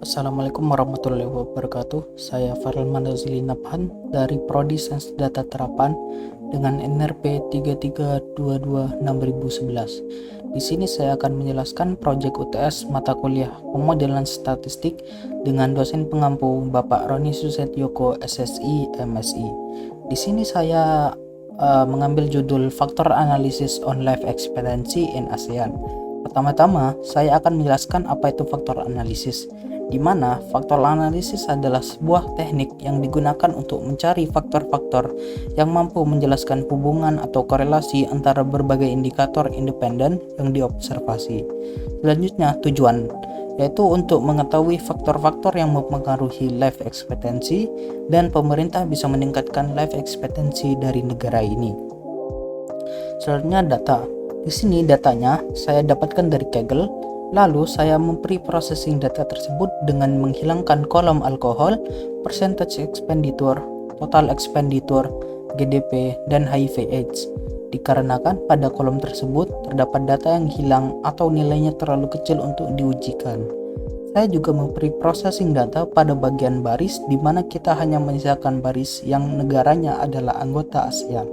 Assalamualaikum warahmatullahi wabarakatuh. Saya Farel Mandazili Naphan dari Prodi Sains Data Terapan dengan NRP 3322/2011. Di sini saya akan menjelaskan proyek UTS mata kuliah pemodelan statistik dengan dosen pengampu Bapak Roni Susetyoko SSI MSI. Di sini saya mengambil judul Faktor Analisis on Life Expectancy in ASEAN. Pertama-tama, saya akan menjelaskan apa itu faktor analisis, di mana faktor analisis adalah sebuah teknik yang digunakan untuk mencari faktor-faktor yang mampu menjelaskan hubungan atau korelasi antara berbagai indikator independen yang diobservasi. Selanjutnya, tujuan yaitu untuk mengetahui faktor-faktor yang mempengaruhi life expectancy dan pemerintah bisa meningkatkan life expectancy dari negara ini. Selanjutnya, data. Di sini datanya saya dapatkan dari Kaggle. Lalu saya mempreprocessing data tersebut dengan menghilangkan kolom alkohol, percentage expenditure, total expenditure, GDP, dan HIV/AIDS. Dikarenakan pada kolom tersebut terdapat data yang hilang atau nilainya terlalu kecil untuk diujikan. Saya juga mempreprocessing data pada bagian baris di mana kita hanya menyisakan baris yang negaranya adalah anggota ASEAN.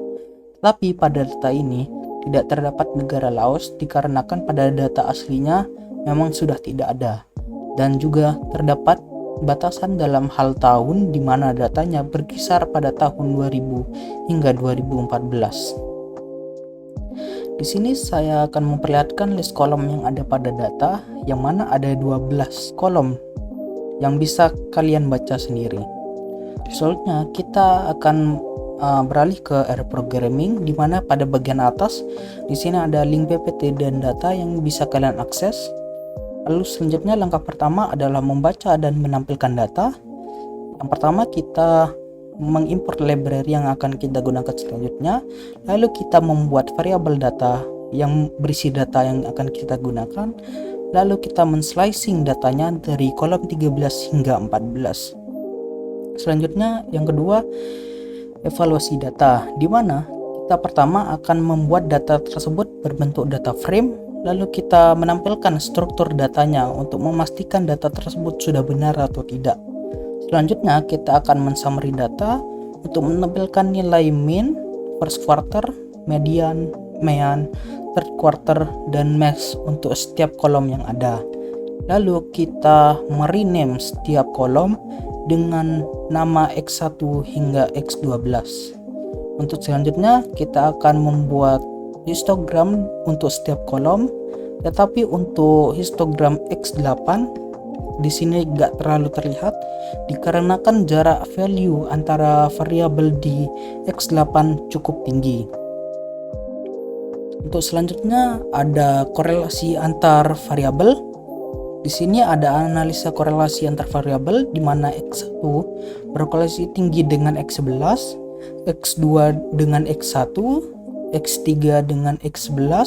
Tapi pada data ini tidak terdapat negara Laos dikarenakan pada data aslinya memang sudah tidak ada, dan juga terdapat batasan dalam hal tahun di mana datanya berkisar pada tahun 2000 hingga 2014. Di sini saya akan memperlihatkan list kolom yang ada pada data, yang mana ada 12 kolom yang bisa kalian baca sendiri. Selanjutnya kita akan beralih ke R programming, di mana pada bagian atas di sini ada link PPT dan data yang bisa kalian akses. Lalu selanjutnya langkah pertama adalah membaca dan menampilkan data. Yang pertama kita mengimport library yang akan kita gunakan selanjutnya. Lalu kita membuat variabel data yang berisi data yang akan kita gunakan. Lalu kita menslicing datanya dari kolom 13 hingga 14. Selanjutnya yang kedua, evaluasi data, di mana kita pertama akan membuat data tersebut berbentuk data frame, lalu kita menampilkan struktur datanya untuk memastikan data tersebut sudah benar atau tidak. Selanjutnya kita akan mensummary data untuk menampilkan nilai mean, first quarter, median, mean, third quarter, dan max untuk setiap kolom yang ada. Lalu kita merename setiap kolom dengan nama X1 hingga X12. Untuk selanjutnya kita akan membuat histogram untuk setiap kolom, tetapi untuk histogram X8 di sini nggak terlalu terlihat dikarenakan jarak value antara variabel di X8 cukup tinggi. Untuk selanjutnya ada korelasi antar variabel. Di sini ada analisa korelasi antar variabel di mana X1 berkorelasi tinggi dengan X11, X2 dengan X1, X3 dengan X11,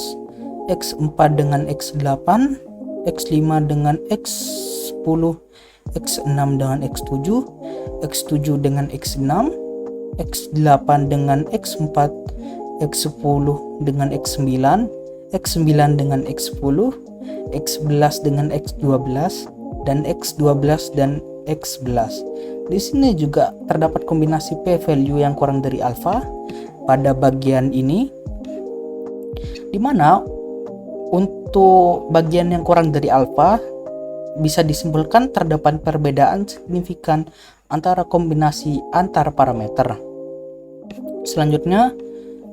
X4 dengan X8, X5 dengan X10, X6 dengan X7, X7 dengan X6, X8 dengan X4, X10 dengan X9, X9 dengan X10, X11 dengan X12, dan X12 dan X11. Di sini juga terdapat kombinasi p-value yang kurang dari alfa pada bagian ini, di mana untuk bagian yang kurang dari alfa bisa disimpulkan terdapat perbedaan signifikan antara kombinasi antar parameter. Selanjutnya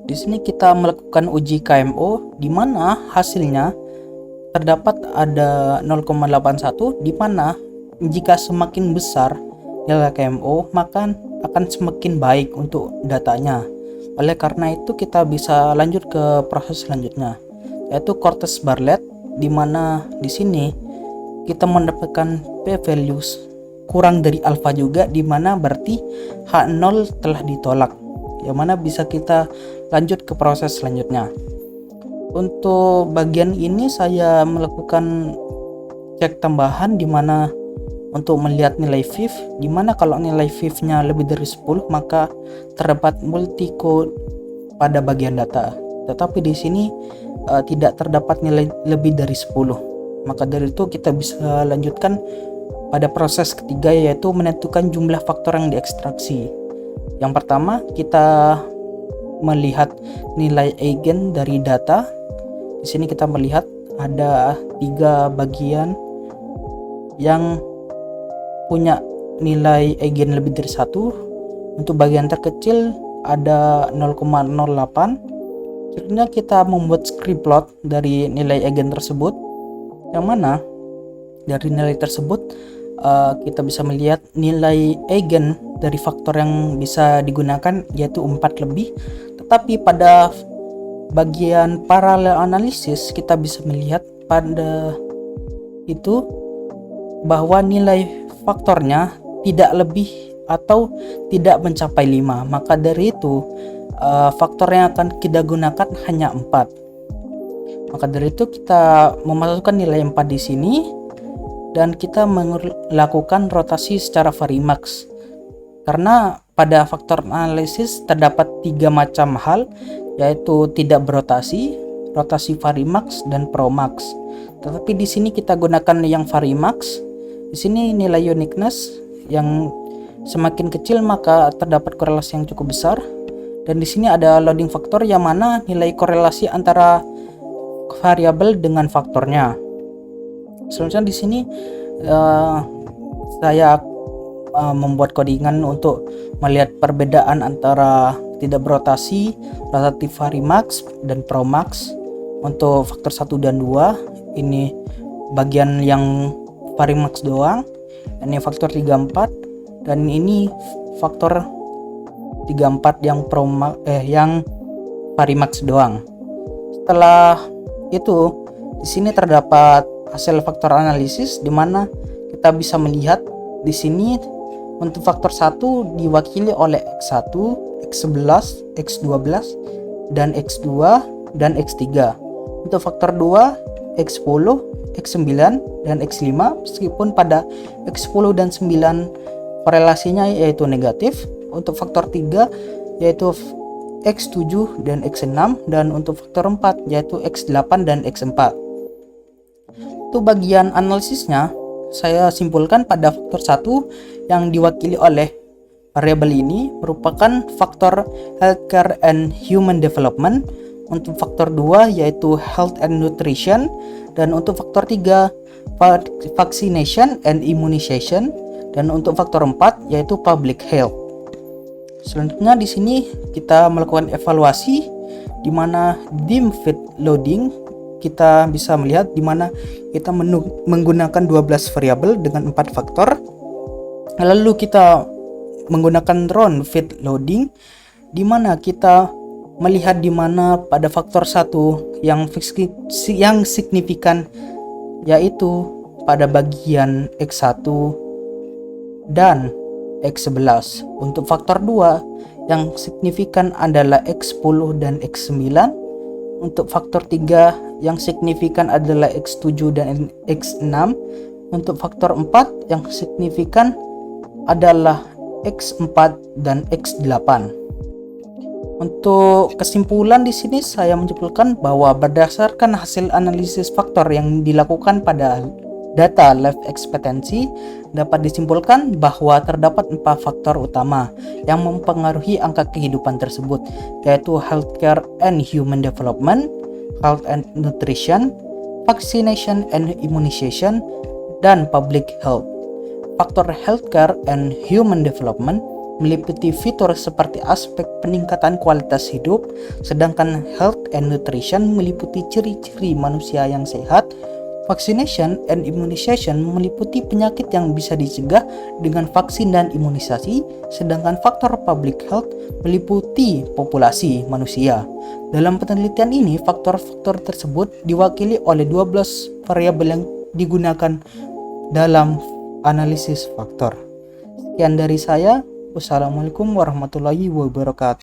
di sini kita melakukan uji KMO, di mana hasilnya terdapat ada 0,81, di mana jika semakin besar nilai KMO maka akan semakin baik untuk datanya. Oleh karena itu kita bisa lanjut ke proses selanjutnya, yaitu Cortez-Bartlett, di mana di sini kita mendapatkan p-values kurang dari alfa juga, di mana berarti H0 telah ditolak, yang mana bisa kita lanjut ke proses selanjutnya. Untuk bagian ini saya melakukan cek tambahan, di mana untuk melihat nilai VIF, di mana kalau nilai VIF-nya lebih dari 10 maka terdapat multi code pada bagian data. Tetapi di sini tidak terdapat nilai lebih dari 10. Maka dari itu kita bisa lanjutkan pada proses ketiga, yaitu menentukan jumlah faktor yang diekstraksi. Yang pertama, kita melihat nilai eigen dari data. Di sini kita melihat ada 3 bagian yang punya nilai eigen lebih dari 1. Untuk bagian terkecil ada 0,08. Selanjutnya kita membuat script plot dari nilai eigen tersebut, yang mana dari nilai tersebut kita bisa melihat nilai eigen dari faktor yang bisa digunakan yaitu 4 lebih. Tetapi pada bagian parallel analysis kita bisa melihat pada itu bahwa nilai faktornya tidak lebih atau tidak mencapai 5. Maka dari itu faktor yang akan kita gunakan hanya 4. Maka dari itu kita memasukkan nilai 4 di sini dan kita melakukan rotasi secara Varimax. Karena pada faktor analisis terdapat 3 macam hal, yaitu tidak berotasi, rotasi Varimax, dan Promax. Tetapi di sini kita gunakan yang Varimax. Di sini nilai uniqueness yang semakin kecil maka terdapat korelasi yang cukup besar. Dan di sini ada loading faktor yang mana nilai korelasi antara variabel dengan faktornya. Selanjutnya di sini saya membuat codingan untuk melihat perbedaan antara tidak berotasi, rotatif Varimax, dan Promax. Untuk faktor 1 dan 2 ini bagian yang Varimax doang. Ini faktor 34 dan ini faktor 34 yang yang Varimax doang. Setelah itu di sini terdapat hasil faktor analisis di mana kita bisa melihat di sini untuk faktor 1 diwakili oleh X1, X11, X12, dan X2 dan X3. Untuk faktor 2 X10, X9, dan X5 meskipun pada X10 dan 9 korelasinya yaitu negatif. Untuk faktor 3 yaitu X7 dan X6, dan untuk faktor 4 yaitu X8 dan X4. Untuk bagian analisisnya saya simpulkan pada faktor 1 yang diwakili oleh variabel ini merupakan faktor healthcare and human development. Untuk faktor 2 yaitu health and nutrition, dan untuk faktor 3 vaccination and immunization, dan untuk faktor 4 yaitu public health. Selanjutnya di sini kita melakukan evaluasi di mana dim fit loading kita bisa melihat di mana kita menggunakan 12 variabel dengan 4 faktor. Lalu kita menggunakan round fit loading di mana kita melihat di mana pada faktor 1 yang signifikan yaitu pada bagian X1 dan X11. Untuk faktor 2 yang signifikan adalah X10 dan X9. Untuk faktor 3 yang signifikan adalah X7 dan X6. Untuk faktor 4 yang signifikan adalah X4 dan X8. Untuk kesimpulan di sini saya menyimpulkan bahwa berdasarkan hasil analisis faktor yang dilakukan pada data life expectancy dapat disimpulkan bahwa terdapat 4 faktor utama yang mempengaruhi angka kehidupan tersebut, yaitu healthcare and human development, health and nutrition, vaccination and immunization, dan public health. Faktor healthcare and human development meliputi fitur seperti aspek peningkatan kualitas hidup, sedangkan health and nutrition meliputi ciri-ciri manusia yang sehat. Vaccination and immunization meliputi penyakit yang bisa dicegah dengan vaksin dan imunisasi, sedangkan faktor public health meliputi populasi manusia. Dalam penelitian ini, faktor-faktor tersebut diwakili oleh 12 variabel yang digunakan dalam analisis faktor. Sekian dari saya. Wassalamualaikum warahmatullahi wabarakatuh.